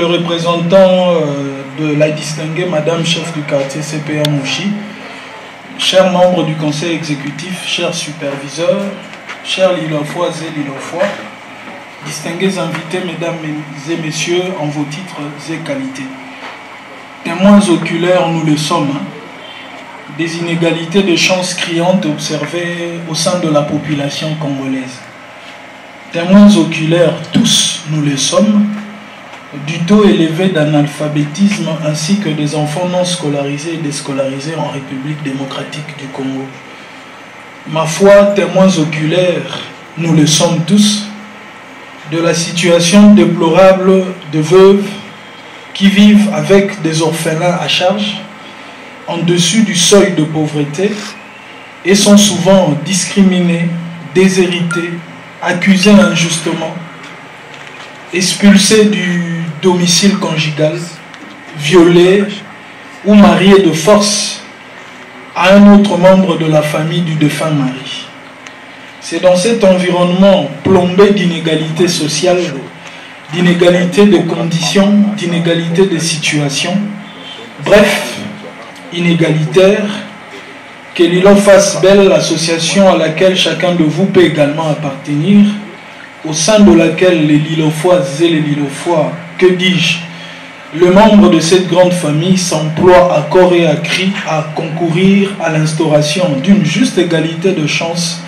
Le représentant de la distinguée Madame chef du quartier CPA Mouchi, chers membres du conseil exécutif, chers superviseurs, chers Lillofois et Lillofois, distingués invités, mesdames et messieurs, en vos titres et qualités. Témoins oculaires, nous le sommes, des inégalités de chances criantes observées au sein de la population congolaise. Témoins oculaires, tous, nous le sommes, du taux élevé d'analphabétisme ainsi que des enfants non scolarisés et déscolarisés en République démocratique du Congo. Ma foi, témoins oculaires, nous le sommes tous, de la situation déplorable de veuves qui vivent avec des orphelins à charge, en dessus du seuil de pauvreté, et sont souvent discriminés, déshérités, accusés injustement, expulsés du domicile conjugal, violés ou mariés de force à un autre membre de la famille du défunt mari. C'est dans cet environnement plombé d'inégalités sociales, d'inégalités de conditions, d'inégalités de situations, bref, inégalitaire, que Lilo fasse belle, l'association à laquelle chacun de vous peut également appartenir, au sein de laquelle les Lillofoises et les Lillofois, que dis-je, le membre de cette grande famille s'emploie à corps et à cri à concourir à l'instauration d'une juste égalité de chances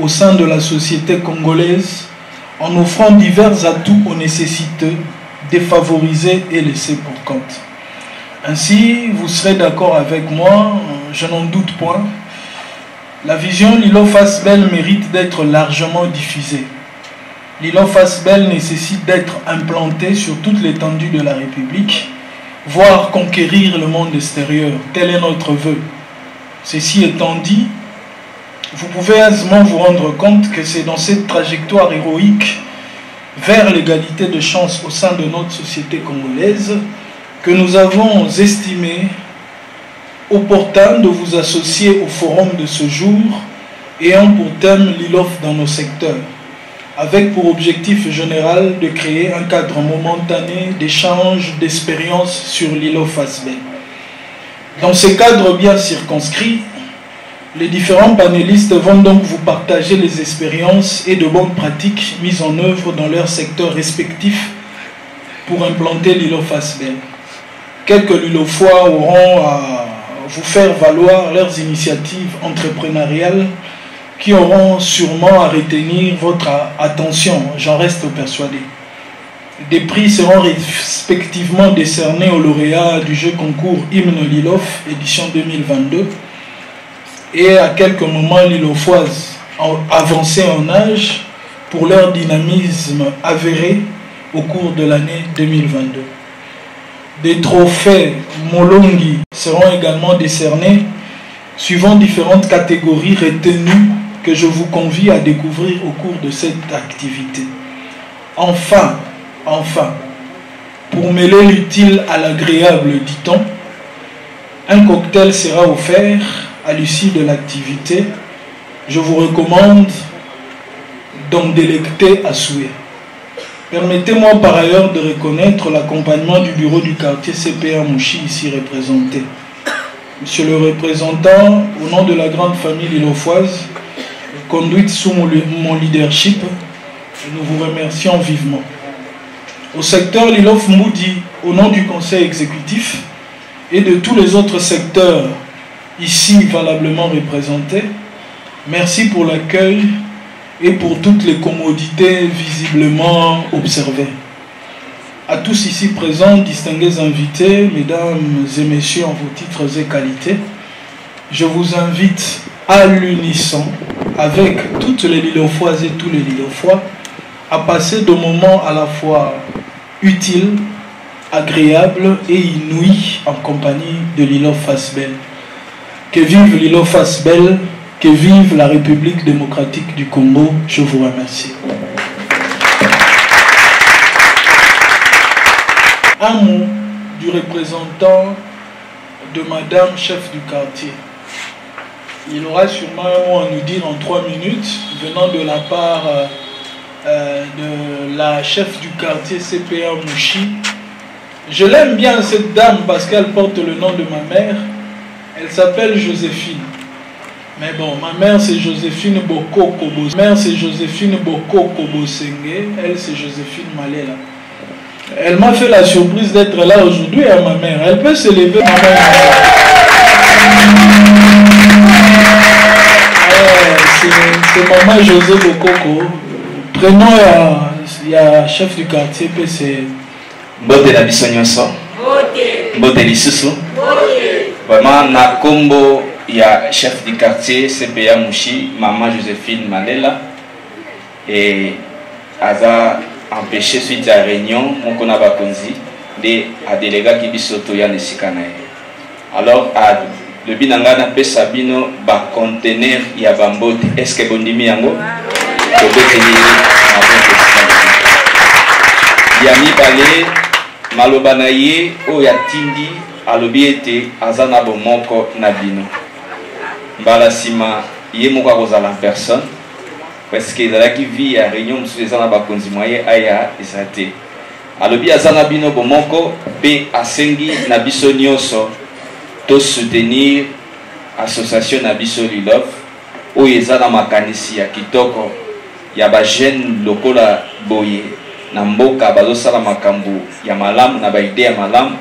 au sein de la société congolaise en offrant divers atouts aux nécessiteux, défavorisés et laissés pour compte. Ainsi, vous serez d'accord avec moi, je n'en doute point, la vision Lilo fasse belle mérite d'être largement diffusée. Lilo fasse belle nécessite d'être implanté sur toute l'étendue de la République, voire conquérir le monde extérieur. Tel est notre vœu. Ceci étant dit, vous pouvez aisément vous rendre compte que c'est dans cette trajectoire héroïque vers l'égalité de chance au sein de notre société congolaise que nous avons estimé opportun de vous associer au forum de ce jour ayant pour thème Lilof dans nos secteurs, avec pour objectif général de créer un cadre momentané d'échange d'expériences sur Lilo Fasbel. Dans ce cadre bien circonscrit, les différents panélistes vont donc vous partager les expériences et de bonnes pratiques mises en œuvre dans leurs secteurs respectifs pour implanter Lilo Fasbel. Quelques Lilofois auront à vous faire valoir leurs initiatives entrepreneuriales qui auront sûrement à retenir votre attention, j'en reste persuadé. Des prix seront respectivement décernés aux lauréats du jeu concours Hymne Lilof, édition 2022, et à quelques moments Lilofoises avancées en âge pour leur dynamisme avéré au cours de l'année 2022. Des trophées Molongi seront également décernés suivant différentes catégories retenues que je vous convie à découvrir au cours de cette activité. Enfin, pour mêler l'utile à l'agréable, dit-on, un cocktail sera offert à l'issue de l'activité. Je vous recommande d'en délecter à souhait. Permettez-moi par ailleurs de reconnaître l'accompagnement du bureau du quartier CPA Mouchi ici représenté. Monsieur le représentant, au nom de la grande famille lillofoise, conduite sous mon leadership, nous vous remercions vivement. Au secteur Lilof Moudi, au nom du conseil exécutif et de tous les autres secteurs ici valablement représentés, merci pour l'accueil et pour toutes les commodités visiblement observées. À tous ici présents, distingués invités, mesdames et messieurs en vos titres et qualités, je vous invite à l'unisson, avec toutes les Lillofoises et tous les Lillofois, à passer de moments à la fois utiles, agréables et inouïs en compagnie de Lilo Fasbel. Que vive Lilo Fasbel, que vive la République démocratique du Congo. Je vous remercie. Un mot du représentant de Madame chef du quartier. Il aura sûrement un mot à nous dire en 3 minutes, venant de la part de la chef du quartier CPA Mouchi, Je l'aime bien cette dame parce qu'elle porte le nom de ma mère. Elle s'appelle Joséphine. Mais bon, ma mère c'est Joséphine Boko Kobo. Ma mère c'est Joséphine Boko Kobo Senge. Elle c'est Joséphine Malela. Elle m'a fait la surprise d'être là aujourd'hui à ma mère. Elle peut se lever, ma mère. C'est maman José Bokoko. Prénom, il y a chef du quartier, puis c'est... Bote na biso nyonso. Bote lisusu. Vraiment na kombo ya chef du quartier CPA Mushi, maman Joséphine Malela, et aza empêché suite à réunion mon kona bakonzi de a délégué ki biso to ya nesika na ye. Alors à le binanga na pesa bino ba conteneur ya bambote. Est-ce que bondimi yango? To beteli na bote. Yami balé maloba na ye o ya tindi alobi ete aza na bomoko na bino. Mbala sima ye moko akozala en personne parce que ezalaki vi ya réunion mosusu eza na bakonzi moye aya eza te. Alobi aza na bino bomoko mpe asengi na biso nyonso to soutenir association na biso Lilov oyo eza na makanisi ya kitoko ya ba jeune lokola boye na mboka bazosala makambo ya malamu na baide ya malamu.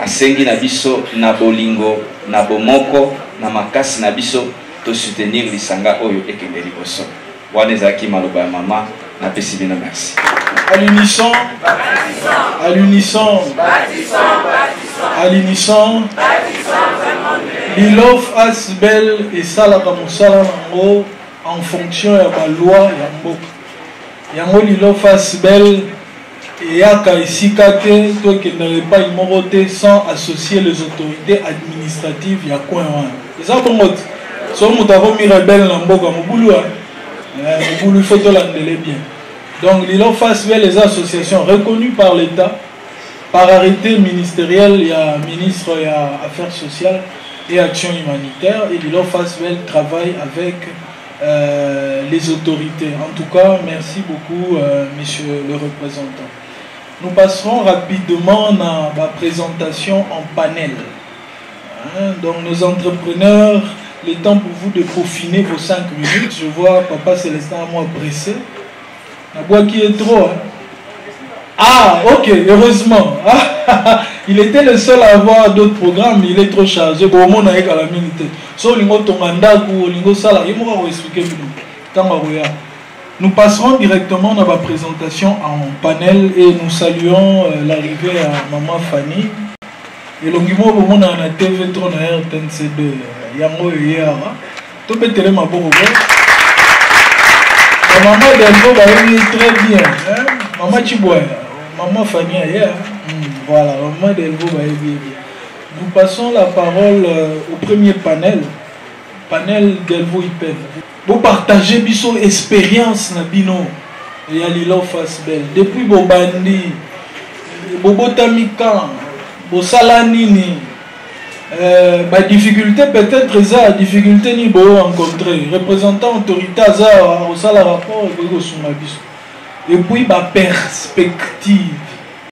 Asengi na biso na bolingo na bomoko na makasi na biso to soutenir lisanga oyo ekende liboso. Wana ezalaki maloba ya mama na pesi bino merci. À l'unisson, à l'unisson, à l'unisson, Lilov Asbel et Salaka Moussala Nango en fonction de la loi Yambo. Yango Lilov Asbel et Yaka ici Kate, toi qui n'avez pas immorté sans associer les autorités administratives Yakouan. Et ça pour moi, si on m'a rebelle Namboka Moboulou, Moboulou il faut te l'endeler bien. Donc Lilov Asbel les associations reconnues par l'État, par arrêté ministériel, il y a ministre, il y a affaires sociales et actions humanitaires, et Lilov Asbel travaille avec les autorités. En tout cas, merci beaucoup, monsieur le représentant. Nous passerons rapidement à la présentation en panel. Donc, nos entrepreneurs, le temps pour vous de peaufiner vos 5 minutes. Je vois Papa Célestin à moi pressé. La boîte qui est trop. Hein? Ah, ok, heureusement. Il était le seul à avoir d'autres programmes, il est trop chargé. Bon, on a la minute. So, nous passerons directement dans la présentation en panel et nous saluons l'arrivée à Maman Fanny. Et l'ongimo au monde a TV trop na RTNC2. Yango hier. Tout peut être ma bonne. Maman Delvo va venir très bien. Maman Chiboua. Maman Fanny hier. Voilà, Maman Delvo va venir bien. Nous passons la parole au premier panel. Panel Delvo Ipen. Vous partagez biso expérience na bino et à Lilov Asbel depuis Bobandi, Bobotamika, Bosalanini, bah difficulté peut-être ça, difficulté ni bo rencontrer, représentant autorité ça au sala rapport et puis bah perspective.